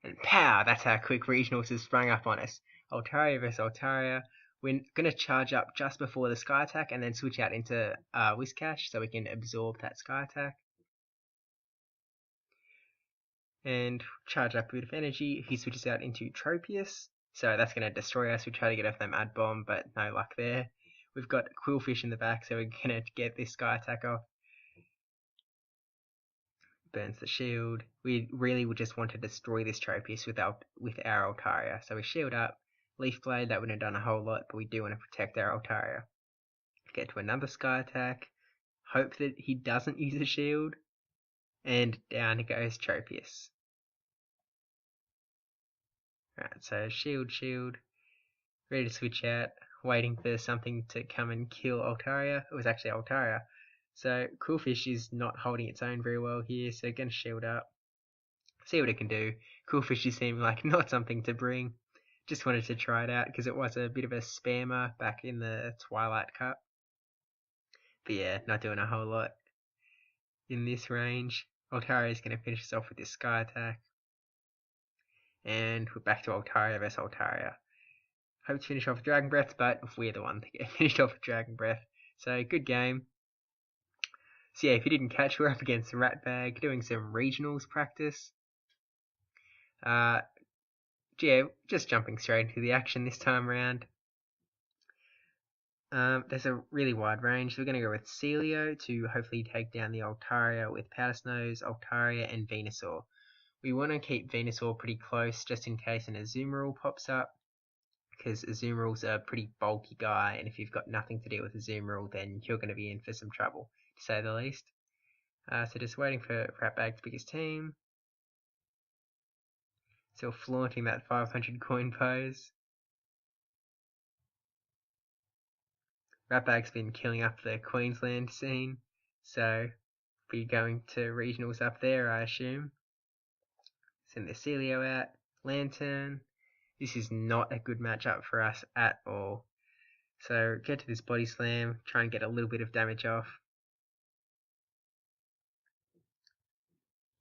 And pow! That's how quick regionals has sprung up on us. Altaria versus Altaria. We're going to charge up just before the Sky Attack and then switch out into Whiscash so we can absorb that Sky Attack. And charge up a bit of energy. He switches out into Tropius. So that's going to destroy us. We try to get off them Ad Bomb, but no luck there. We've got Quillfish in the back, so we're going to get this Sky Attack off. Burns the shield. We really would just want to destroy this Tropius with our Altaria. So we shield up. Leaf Blade, that wouldn't have done a whole lot, but we do want to protect our Altaria. Get to another Sky Attack. Hope that he doesn't use a shield. And down goes Tropius. Right, so shield. Ready to switch out. Waiting for something to come and kill Altaria. It was actually Altaria. So Quillfish is not holding its own very well here, so gonna shield up. See what it can do. Quillfish just seemed like not something to bring. Just wanted to try it out because it was a bit of a spammer back in the Twilight Cup. But yeah, not doing a whole lot in this range. Altaria is going to finish us off with this Sky Attack. And we're back to Altaria versus Altaria. Hope to finish off with Dragon Breath, but we're the one to get finished off with Dragon Breath. So, good game. So yeah, if you didn't catch, we're up against Ratbag, doing some regionals practice. Yeah, just jumping straight into the action this time around. There's a really wide range. We're going to go with Celio to hopefully take down the Altaria with Powder Snows, Altaria, and Venusaur. We want to keep Venusaur pretty close just in case an Azumarill pops up, because Azumarill's a pretty bulky guy, and if you've got nothing to deal with Azumarill, then you're going to be in for some trouble, to say the least. So just waiting for Ratbag to pick his team. Still flaunting that 500 coin pose. Ratbag's been killing up the Queensland scene, so be going to regionals up there, I assume. Send the Celio out. Lantern. This is not a good matchup for us at all. So get to this Body Slam, try and get a little bit of damage off.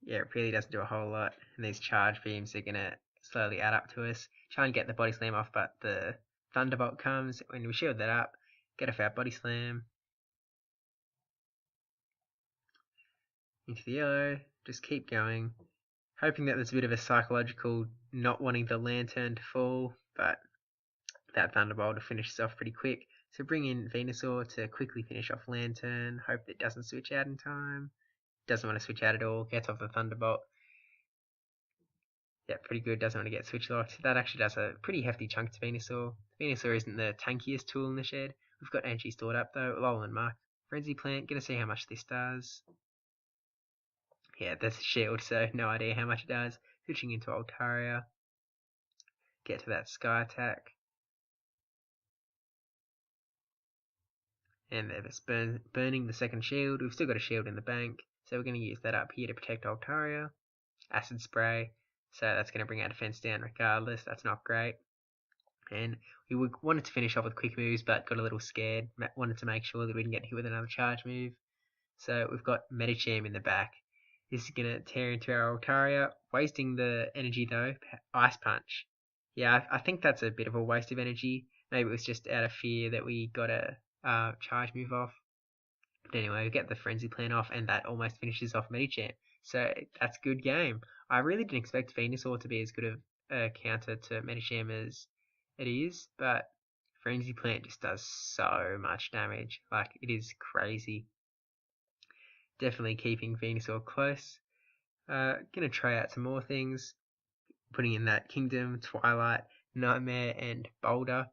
Yeah, it really doesn't do a whole lot, and these charge beams are going to slowly add up to us. Try and get the Body Slam off, but the Thunderbolt comes. When we shield that up, get off our Body Slam. Into the yellow, just keep going. Hoping that there's a bit of a psychological not wanting the Lantern to fall, but that Thunderbolt will finish us off pretty quick. So bring in Venusaur to quickly finish off Lantern. Hope it doesn't switch out in time. Doesn't want to switch out at all. Gets off the Thunderbolt. Yeah, pretty good. Doesn't want to get switch locked. That actually does a pretty hefty chunk to Venusaur. Venusaur isn't the tankiest tool in the shed. We've got energy stored up though. Lol and Mark. Frenzy Plant. Gonna see how much this does. Yeah, that's a shield, so no idea how much it does. Switching into Altaria. Get to that Sky Attack. And they're just burning the second shield. We've still got a shield in the bank, so we're going to use that up here to protect Altaria. Acid Spray, so that's going to bring our defense down regardless. That's not great. And we wanted to finish off with quick moves, but got a little scared. Wanted to make sure that we didn't get hit with another charge move. So we've got Medicham in the back. This is going to tear into our Altaria, wasting the energy though. Ice Punch. Yeah, I think that's a bit of a waste of energy. Maybe it was just out of fear that we got a charge move off. But anyway, we get the Frenzy Plant off, and that almost finishes off Medicham. So that's a good game. I really didn't expect Venusaur to be as good a counter to Medicham as it is, but Frenzy Plant just does so much damage. Like, it is crazy. Definitely keeping Venusaur close. Gonna try out some more things. Putting in that Kingdom, Twilight, Nightmare, and Boulder.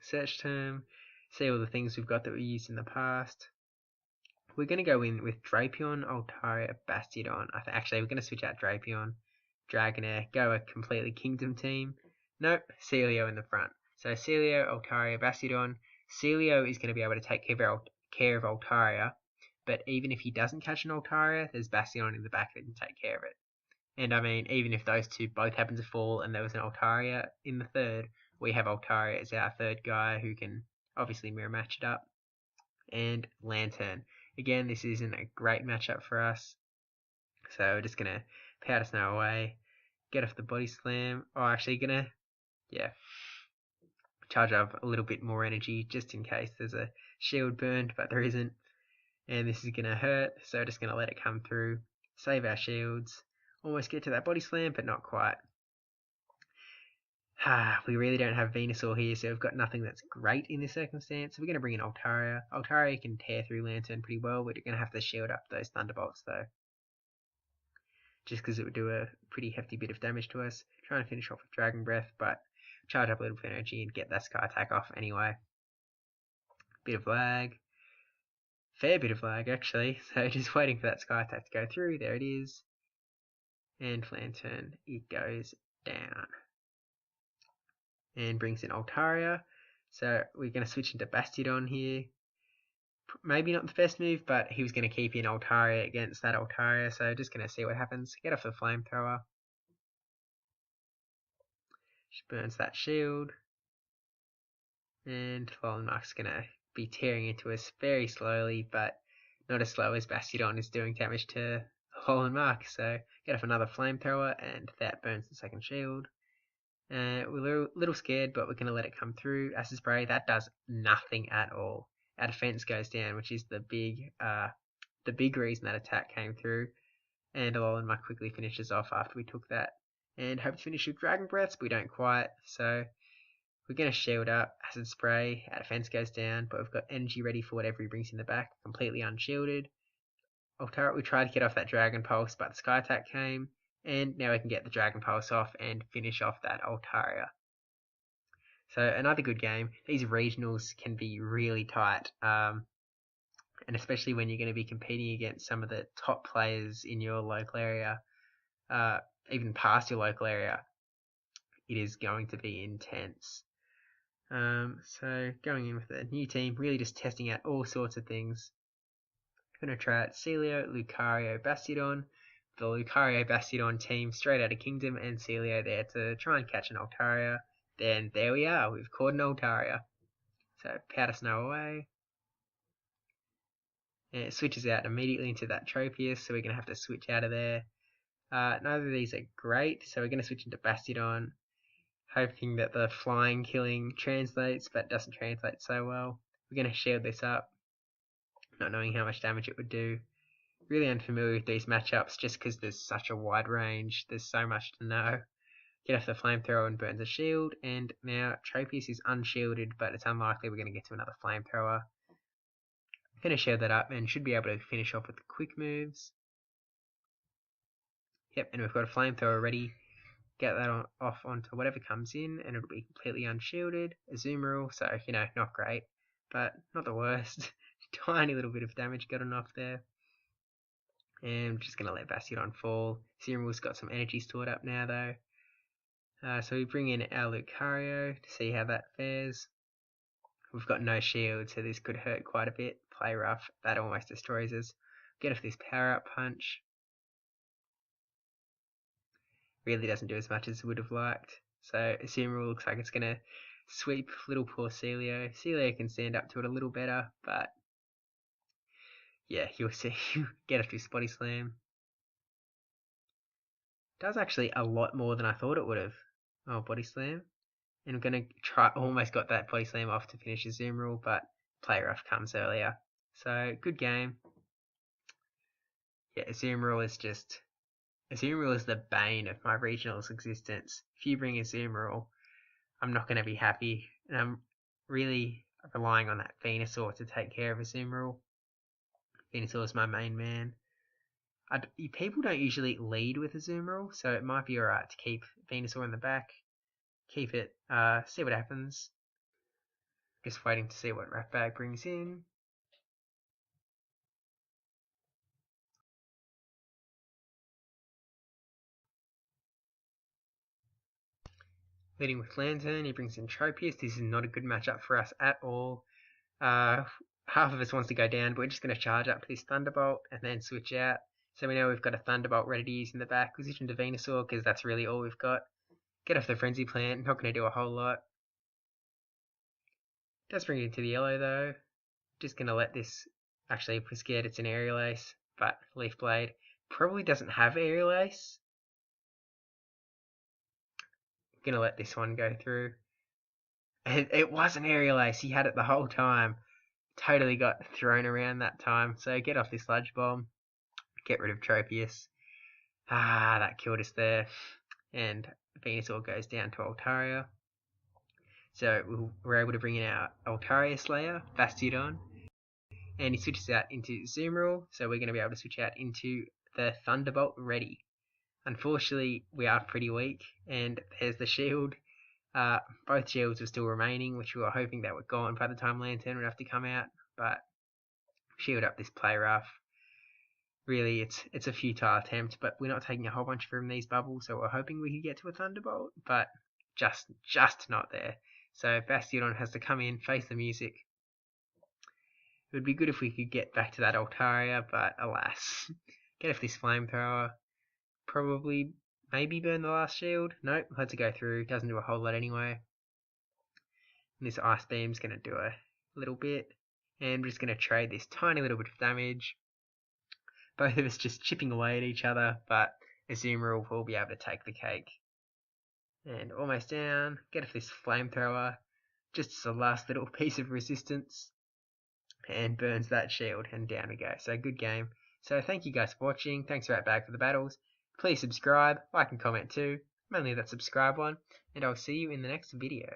Search term. See all the things we've got that we used in the past. We're going to go in with Drapion, Altaria, Bastiodon. Actually, we're going to switch out Drapion, Dragonair, go a completely Kingdom team. Nope, Celio in the front. So Celio, Altaria, Bastiodon. Celio is going to be able to take care of Altaria, but even if he doesn't catch an Altaria, there's Bastiodon in the back that can take care of it. And I mean, even if those two both happen to fall and there was an Altaria in the third, we have Altaria as our third guy who can obviously mirror match it up. And Lantern. Again, this isn't a great matchup for us. So we're just going to Powder Snow away. get off the body slam. Oh, actually gonna, yeah, charge up a little bit more energy just in case there's a shield burned, but there isn't. And this is gonna hurt, so just gonna let it come through, save our shields, almost get to that body slam, but not quite. We really don't have Venusaur here, so we've got nothing that's great in this circumstance. So we're going to bring in Altaria. Altaria can tear through Lantern pretty well. We're going to have to shield up those Thunderbolts though, just because it would do a pretty hefty bit of damage to us. Trying to finish off with Dragon Breath, but charge up a little bit of energy and get that Sky Attack off anyway. Bit of lag. Fair bit of lag actually, so just waiting for that Sky Attack to go through. There it is. And Lantern, it goes down. And brings in Altaria. So we're going to switch into Bastiodon here. Maybe not the best move, but he was going to keep in Altaria against that Altaria, so just going to see what happens. Get off the Flamethrower. She burns that shield. And Fallen Mark's going to be tearing into us very slowly, but not as slow as Bastiodon is doing damage to Fallen Mark. So get off another Flamethrower, and that burns the second shield. We're a little scared, but we're going to let it come through. Acid Spray, that does nothing at all. Our defense goes down, which is the big reason that attack came through. And Alolan Muck quickly finishes off after we took that. And hope to finish with Dragon Breaths, but we don't quite. So we're going to shield up. Acid Spray, our defense goes down, but we've got energy ready for whatever he brings in the back, completely unshielded. Altaria, we tried to get off that Dragon Pulse, but the Sky Attack came. And now we can get the Dragon Pulse off and finish off that Altaria. So another good game. These regionals can be really tight, and especially when you're going to be competing against some of the top players in your local area, even past your local area, it is going to be intense. So going in with a new team, really just testing out all sorts of things. I'm going to try out Celio, Lucario, Bastiodon. The Lucario Bastiodon team straight out of Kingdom, and Celio there to try and catch an Altaria. Then there we are, we've caught an Altaria. So Powder Snow away. And it switches out immediately into that Tropius, so we're going to have to switch out of there. Neither of these are great, so we're going to switch into Bastiodon, hoping that the flying killing translates, but doesn't translate so well. We're going to shield this up, not knowing how much damage it would do. Really unfamiliar with these matchups just because there's such a wide range, there's so much to know. Get off the Flamethrower and burns a shield, and now Tropius is unshielded, but it's unlikely we're going to get to another Flamethrower. I'm going to shield that up and should be able to finish off with the quick moves. Yep, and we've got a Flamethrower ready. Get that off onto whatever comes in, and it'll be completely unshielded. Azumarill, so, not great, but not the worst. Tiny little bit of damage gotten off there. And I'm just going to let Bastiodon fall. Azumarill got some energy stored up now, though. So we bring in our Lucario to see how that fares. We've got no shield, so this could hurt quite a bit. Play rough, that almost destroys us. Get off this power up punch. Really doesn't do as much as we would have liked. So Azumarill looks like it's going to sweep little poor Celio. Celio can stand up to it a little better, but yeah, you'll see. Get off this Body Slam. Does actually a lot more than I thought it would have. Oh, Body Slam. And I'm going to try, almost got that Body Slam off to finish Azumarill, but Play Rough comes earlier. So, good game. Yeah, Azumarill is the bane of my regional's existence. If you bring Azumarill, I'm not going to be happy. And I'm really relying on that Venusaur to take care of Azumarill. Venusaur is my main man. People don't usually lead with Azumarill, so it might be alright to keep Venusaur in the back. Keep it, see what happens. Just waiting to see what Ratbag brings in. Leading with Lantern, he brings in Tropius. This is not a good matchup for us at all. Half of us wants to go down, but we're just going to charge up to this Thunderbolt and then switch out. So we know we've got a Thunderbolt ready to use in the back. Position to Venusaur, because that's really all we've got. Get off the Frenzy Plant, not going to do a whole lot. Does bring it into the yellow though. Just going to let this, actually we're scared it's an Aerial Ace, but Leaf Blade probably doesn't have Aerial Ace. Gonna let this one go through. It was an aerial ace. He had it the whole time. Totally got thrown around that time. So get off this sludge bomb. Get rid of Tropius. That killed us there. And Venusaur goes down to Altaria. So we're able to bring in our Altaria Slayer, Bastiodon. And he switches out into Zoomerl. So we're going to be able to switch out into the Thunderbolt ready. Unfortunately, we are pretty weak. And there's the shield. Both shields were still remaining, which we were hoping that were gone by the time Lantern would have to come out. But shield up this play rough. Really, it's a futile attempt, but we're not taking a whole bunch from these bubbles, so we're hoping we could get to a Thunderbolt, but just not there. So Bastiodon has to come in, face the music. It would be good if we could get back to that Altaria, but alas. Get off this Flamethrower. Probably, maybe burn the last shield. Nope, lets it go through. Doesn't do a whole lot anyway. And this Ice Beam's going to do a little bit. And we're just going to trade this tiny little bit of damage. Both of us just chipping away at each other, but Azumarill will be able to take the cake. And almost down. Get off this Flamethrower. Just as a last little piece of resistance. And burns that shield, and down we go. So good game. So thank you guys for watching. Thanks for Back for the battles. Please subscribe, like and comment too. Mainly that subscribe one. And I'll see you in the next video.